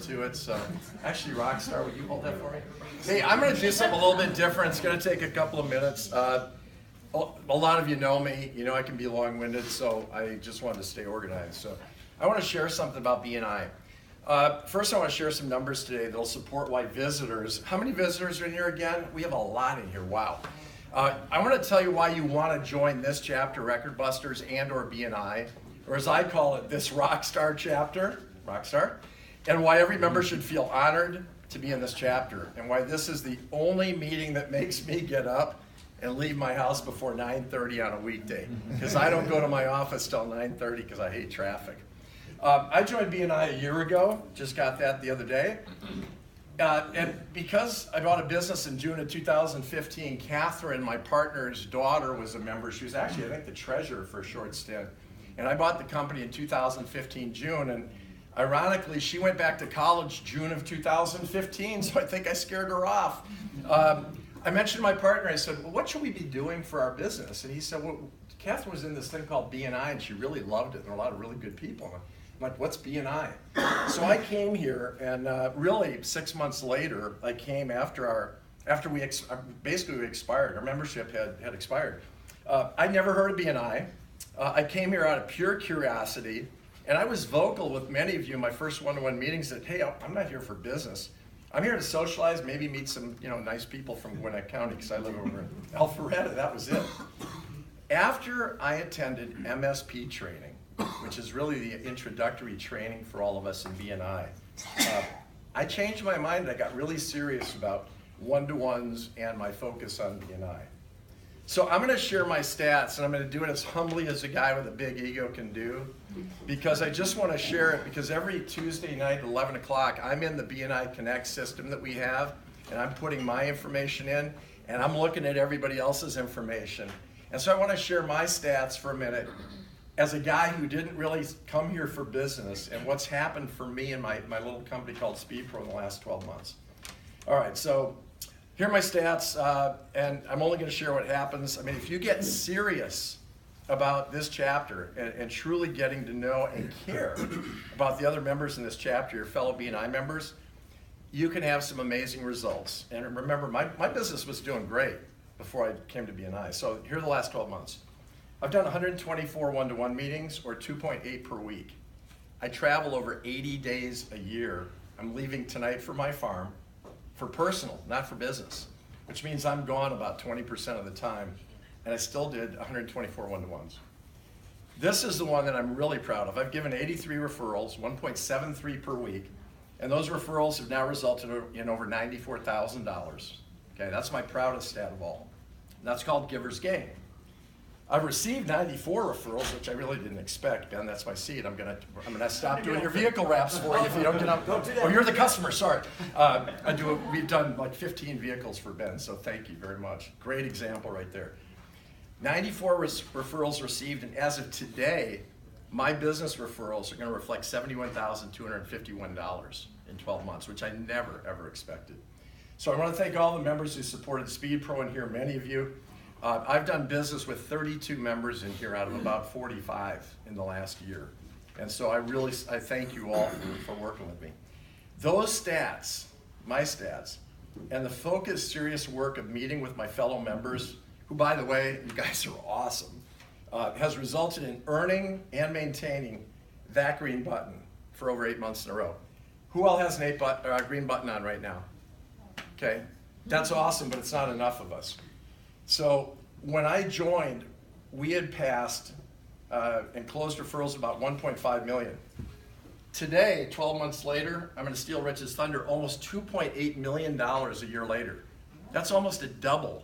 to it. So actually, Rockstar, would you hold that for me? Hey, I'm going to do something a little bit different. It's going to take a couple of minutes. A lot of you know me. You know I can be long-winded, so I just wanted to stay organized. So I want to share something about B&I. First, I want to share some numbers today that'll support why visitors. How many visitors are in here again? We have a lot in here. Wow. I want to tell you why you want to join this chapter, Record Busters and/or B&I, or as I call it, this Rockstar chapter, Rockstar, and why every member should feel honored to be in this chapter, and why this is the only meeting that makes me get up and leave my house before 9:30 on a weekday, because I don't go to my office till 9:30 because I hate traffic. I joined B&I a year ago, just got that the other day. And because I bought a business in June of 2015, Catherine, my partner's daughter, was a member. She was actually, I think, the treasurer for a short stint. And I bought the company in 2015, June, and ironically, she went back to college June of 2015, so I think I scared her off. I mentioned to my partner, I said, well, what should we be doing for our business? And he said, well, Catherine was in this thing called B&I, and she really loved it. There were a lot of really good people. I'm like, what's B&I? So I came here, and really 6 months later, I came after we expired. Our membership had expired. I'd never heard of B&I. I came here out of pure curiosity, and I was vocal with many of you in my first one-to-one meetings that, hey, I'm not here for business. I'm here to socialize, maybe meet some nice people from Gwinnett County, because I live over in Alpharetta. That was it. After I attended MSP training, which is really the introductory training for all of us in B&I, I changed my mind. I got really serious about one-to-ones and my focus on B&I. So I'm going to share my stats, and I'm going to do it as humbly as a guy with a big ego can do, because I just want to share it, because every Tuesday night at 11 o'clock, I'm in the B&I Connect system that we have, and I'm putting my information in, and I'm looking at everybody else's information. And so I want to share my stats for a minute as a guy who didn't really come here for business, and what's happened for me and my little company called Speed Pro in the last 12 months. All right, so here are my stats, and I'm only going to share what happens. I mean, if you get serious about this chapter and truly getting to know and care about the other members in this chapter, your fellow B&I members, you can have some amazing results. And remember, my business was doing great before I came to B&I. So here are the last 12 months. I've done 124 one-to-one meetings, or 2.8 per week. I travel over 80 days a year. I'm leaving tonight for my farm, for personal, not for business, which means I'm gone about 20% of the time, and I still did 124 one-to-ones. This is the one that I'm really proud of. I've given 83 referrals, 1.73 per week, and those referrals have now resulted in over $94,000. Okay, that's my proudest stat of all. And that's called Giver's Gain. I've received 94 referrals, which I really didn't expect. Ben, that's my seat. I'm gonna stop doing your vehicle wraps for you if you don't get up. Oh, you're the customer. Sorry. We've done like 15 vehicles for Ben, so thank you very much. Great example right there. 94 referrals received, and as of today, my business referrals are going to reflect $71,251 in 12 months, which I never ever expected. So I want to thank all the members who supported Speed Pro in here. Many of you. I've done business with 32 members in here out of about 45 in the last year. And so I thank you all for working with me. Those stats, my stats, and the focused, serious work of meeting with my fellow members, who, by the way, you guys are awesome, has resulted in earning and maintaining that green button for over 8 months in a row. Who all has an green button on right now? Okay, that's awesome, but it's not enough of us. So when I joined, we had passed and closed referrals about 1.5 million. Today, 12 months later, I'm going to steal Rich's thunder, almost $2.8 million a year later. That's almost a double.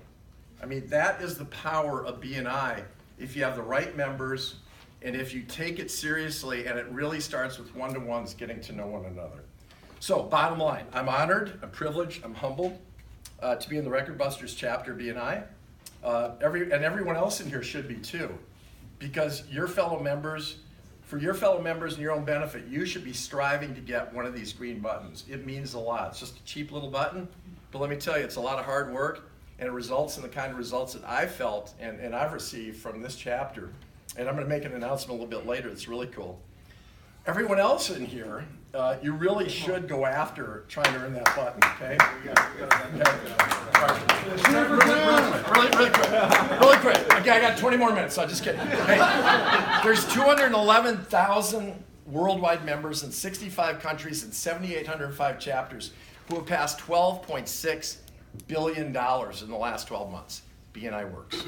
I mean, that is the power of B&I if you have the right members and if you take it seriously, and it really starts with one-to-ones, getting to know one another. So bottom line, I'm honored, I'm privileged, I'm humbled to be in the Record Busters chapter of B&I. Everyone else in here should be too, because for your fellow members and your own benefit, you should be striving to get one of these green buttons. It means a lot. It's just a cheap little button, but let me tell you, it's a lot of hard work, and it results in the kind of results that I've felt and I've received from this chapter. And I'm going to make an announcement a little bit later that's really cool. Everyone else in here you really should go after trying to earn that button, okay? Really quick. Okay, I got 20 more minutes, so just kidding. Hey, there's 211,000 worldwide members in 65 countries and 7,805 chapters who have passed $12.6 billion in the last 12 months. BNI works.